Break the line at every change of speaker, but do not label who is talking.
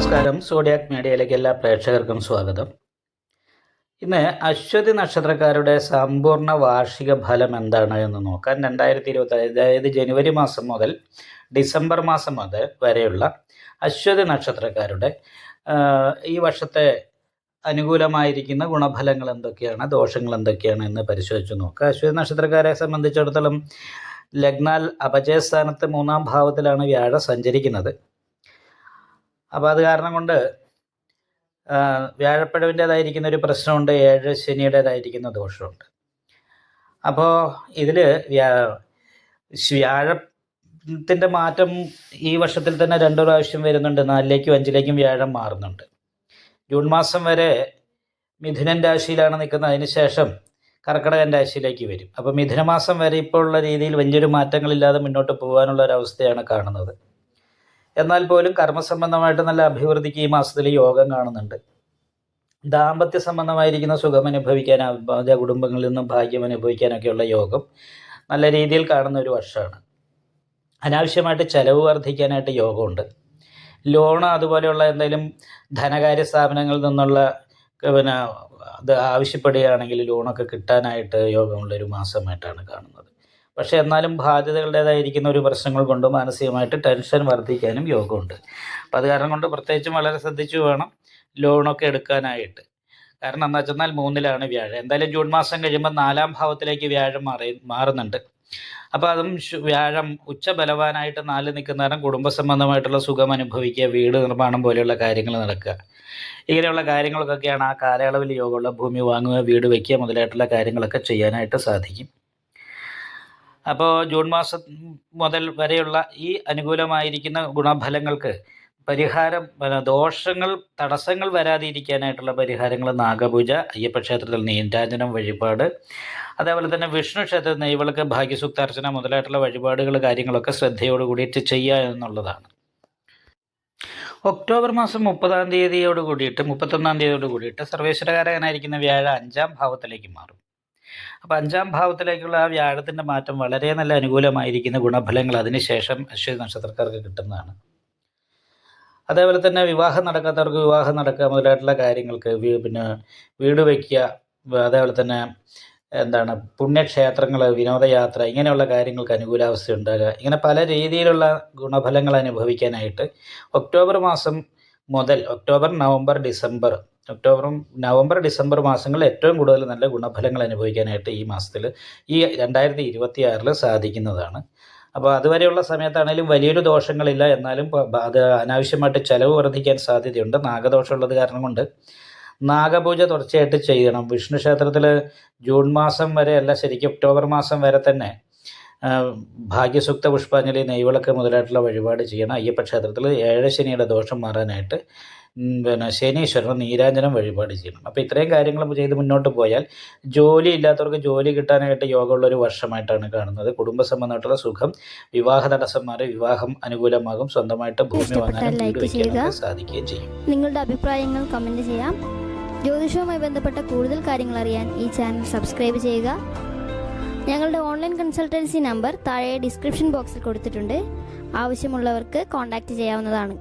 നമസ്കാരം. സോഡിയാക് മീഡിയയിലേക്ക് എല്ലാ പ്രേക്ഷകർക്കും സ്വാഗതം. ഇന്ന് അശ്വതി നക്ഷത്രക്കാരുടെ സമ്പൂർണ്ണ വാർഷിക ഫലം എന്താണ് എന്ന് നോക്കാൻ 2020 അതായത് ജനുവരി മാസം മുതൽ ഡിസംബർ മാസം വരെയുള്ള അശ്വതി നക്ഷത്രക്കാരുടെ ഈ വർഷത്തെ അനുകൂലമായിരിക്കുന്ന ഗുണഫലങ്ങൾ എന്തൊക്കെയാണ്, ദോഷങ്ങൾ എന്തൊക്കെയാണ് എന്ന് പരിശോധിച്ച് നോക്കുക. അശ്വതി നക്ഷത്രക്കാരെ സംബന്ധിച്ചിടത്തോളം ലഗ്നാൽ അപജയസ്ഥാനത്ത് 3-ാം ഭാവത്തിലാണ് വ്യാഴം സഞ്ചരിക്കുന്നത്. അപ്പോൾ അത് കാരണം കൊണ്ട് വ്യാഴപ്പഴവിൻ്റേതായിരിക്കുന്ന ഒരു പ്രശ്നമുണ്ട്, 7 ശനിയുടേതായിരിക്കുന്ന ദോഷമുണ്ട്. അപ്പോൾ ഇതിൽ വ്യാഴത്തിൻ്റെ മാറ്റം ഈ വർഷത്തിൽ തന്നെ 2 പ്രാവശ്യം വരുന്നുണ്ട്. 4ലേക്കും 5ലേക്കും വ്യാഴം മാറുന്നുണ്ട്. ജൂൺ മാസം വരെ മിഥുനൻ രാശിയിലാണ് നിൽക്കുന്നത്. അതിനുശേഷം കർക്കിടകൻ രാശിയിലേക്ക് വരും. അപ്പോൾ മിഥുനമാസം വരെ ഇപ്പോൾ ഉള്ള രീതിയിൽ വലിയൊരു മാറ്റങ്ങളില്ലാതെ മുന്നോട്ട് പോകാനുള്ള ഒരവസ്ഥയാണ് കാണുന്നത്. എന്നാൽ പോലും കർമ്മസംബന്ധമായിട്ട് നല്ല അഭിവൃദ്ധിക്ക് ഈ മാസത്തിൽ യോഗം കാണുന്നുണ്ട്. ദാമ്പത്യ സംബന്ധമായിരിക്കുന്ന സുഖം അനുഭവിക്കാൻ, കുടുംബങ്ങളിൽ നിന്നും ഭാഗ്യം അനുഭവിക്കാനൊക്കെയുള്ള യോഗം നല്ല രീതിയിൽ കാണുന്ന ഒരു വർഷമാണ്. അനാവശ്യമായിട്ട് ചിലവ് വർദ്ധിക്കാനായിട്ട് യോഗമുണ്ട്. ലോണ് അതുപോലെയുള്ള എന്തെങ്കിലും ധനകാര്യ സ്ഥാപനങ്ങളിൽ നിന്നുള്ള അത് ആവശ്യപ്പെടുകയാണെങ്കിൽ ലോണൊക്കെ കിട്ടാനായിട്ട് യോഗമുള്ളൊരു മാസമായിട്ടാണ് കാണുന്നത്. പക്ഷേ എന്നാലും ബാധ്യതകളുടേതായിരിക്കുന്ന ഒരു പ്രശ്നങ്ങൾ കൊണ്ട് മാനസികമായിട്ട് ടെൻഷൻ വർദ്ധിക്കാനും യോഗമുണ്ട്. അപ്പം അത് കാരണം കൊണ്ട് പ്രത്യേകിച്ചും വളരെ ശ്രദ്ധിച്ചു വേണം ലോണൊക്കെ എടുക്കാനായിട്ട്. കാരണം എന്താ വെച്ചെന്നാൽ 3ലാണ് വ്യാഴം. എന്തായാലും ജൂൺ മാസം കഴിയുമ്പോൾ 4-ാം ഭാവത്തിലേക്ക് വ്യാഴം മാറുന്നുണ്ട്. അപ്പോൾ അതും വ്യാഴം ഉച്ചബലവാനായിട്ട് 4 നിൽക്കുന്ന നേരം കുടുംബ സംബന്ധമായിട്ടുള്ള സുഖം അനുഭവിക്കുക, വീട് നിർമ്മാണം പോലെയുള്ള കാര്യങ്ങൾ നടക്കുക, ഇങ്ങനെയുള്ള കാര്യങ്ങൾക്കൊക്കെയാണ് ആ കാലയളവിൽ യോഗമുള്ള. ഭൂമി വാങ്ങുക, വീട് വയ്ക്കുക മുതലായിട്ടുള്ള കാര്യങ്ങളൊക്കെ ചെയ്യാനായിട്ട് സാധിക്കും. അപ്പോൾ ജൂൺ മാസം മുതൽ വരെയുള്ള ഈ അനുകൂലമായിരിക്കുന്ന ഗുണഫലങ്ങൾക്ക് പരിഹാരം, ദോഷങ്ങൾ തടസ്സങ്ങൾ വരാതിരിക്കാനായിട്ടുള്ള പരിഹാരങ്ങൾ നാഗപൂജ, അയ്യപ്പക്ഷേത്രത്തിൽ നീരാഞ്ജനം വഴിപാട്, അതേപോലെ തന്നെ വിഷ്ണു ക്ഷേത്രത്തിൽ നെയ്വിളക്ക്, ഭാഗ്യസൂക്താർച്ചന മുതലായിട്ടുള്ള വഴിപാടുകൾ കാര്യങ്ങളൊക്കെ ശ്രദ്ധയോട് കൂടിയിട്ട് ചെയ്യുക എന്നുള്ളതാണ്. ഒക്ടോബർ മാസം 30-ാം തീയതിയോട് കൂടിയിട്ട് 31-ാം തീയതിയോട് കൂടിയിട്ട് സർവേശ്വരകാരകനായിരിക്കുന്ന വ്യാഴം 5-ാം ഭാവത്തിലേക്ക് മാറും. അപ്പോൾ 5-ാം ഭാവത്തിലേക്കുള്ള ആ വ്യാഴത്തിൻ്റെ മാറ്റം വളരെ നല്ല അനുകൂലമായിരിക്കുന്ന ഗുണഫലങ്ങൾ അതിനുശേഷം അശ്വതി നക്ഷത്രക്കാർക്ക് കിട്ടുന്നതാണ്. അതേപോലെ തന്നെ വിവാഹം നടക്കാത്തവർക്ക് വിവാഹം നടക്കുക മുതലായിട്ടുള്ള കാര്യങ്ങൾക്ക്, വീട് വയ്ക്കുക, അതേപോലെ തന്നെ പുണ്യക്ഷേത്രങ്ങൾ, വിനോദയാത്ര, ഇങ്ങനെയുള്ള കാര്യങ്ങൾക്ക് അനുകൂലാവസ്ഥ ഉണ്ടാകുക, ഇങ്ങനെ പല രീതിയിലുള്ള ഗുണഫലങ്ങൾ അനുഭവിക്കാനായിട്ട് ഒക്ടോബർ മാസം മുതൽ ഒക്ടോബറും നവംബർ ഡിസംബർ മാസങ്ങളിൽ ഏറ്റവും കൂടുതൽ നല്ല ഗുണഫലങ്ങൾ അനുഭവിക്കാനായിട്ട് ഈ മാസത്തിൽ, ഈ 2026 സാധിക്കുന്നതാണ്. അപ്പോൾ അതുവരെയുള്ള സമയത്താണെങ്കിലും വലിയൊരു ദോഷങ്ങളില്ല. എന്നാലും അത് അനാവശ്യമായിട്ട് ചിലവ് വർദ്ധിക്കാൻ സാധ്യതയുണ്ട്. നാഗദോഷമുള്ളത് കാരണം കൊണ്ട് നാഗപൂജ തുടർച്ചയായിട്ട് ചെയ്യണം. വിഷ്ണു ക്ഷേത്രത്തിൽ ജൂൺ മാസം വരെ അല്ല, ശരിക്കും ഒക്ടോബർ മാസം വരെ തന്നെ ഭാഗ്യസൂക്ത പുഷ്പാഞ്ജലി, നെയ്വിളക്ക് മുതലായിട്ടുള്ള വഴിപാട് ചെയ്യണം. അയ്യപ്പക്ഷേത്രത്തിൽ 7 ശനിയുടെ ദോഷം മാറാനായിട്ട് ശനീശ്വരന് നീരാഞ്ജനം വഴിപാട് ചെയ്യണം. അപ്പോൾ ഇത്രയും കാര്യങ്ങൾ ചെയ്ത് മുന്നോട്ട് പോയാൽ ജോലി ഇല്ലാത്തവർക്ക് ജോലി കിട്ടാനായിട്ട് യോഗമുള്ളൊരു വർഷമായിട്ടാണ് കാണുന്നത്. കുടുംബ സംബന്ധമായിട്ടുള്ള സുഖം, വിവാഹ തടസ്സം മാറി വിവാഹം അനുകൂലമാകും, സ്വന്തമായിട്ട് ഭൂമി വാങ്ങാനും വീട് വയ്ക്കാനൊക്കെ സാധിക്കുകയും ചെയ്യും.
നിങ്ങളുടെ അഭിപ്രായങ്ങൾ കമൻറ്റ് ചെയ്യാം. ജ്യോതിഷവുമായി ബന്ധപ്പെട്ട കൂടുതൽ കാര്യങ്ങൾ അറിയാൻ ഈ ചാനൽ സബ്സ്ക്രൈബ് ചെയ്യുക. ഞങ്ങളുടെ ഓൺലൈൻ കൺസൾട്ടൻസി നമ്പർ താഴെ ഡിസ്ക്രിപ്ഷൻ ബോക്സിൽ കൊടുത്തിട്ടുണ്ട്. ആവശ്യമുള്ളവർക്ക് കോൺടാക്റ്റ് ചെയ്യാവുന്നതാണ്.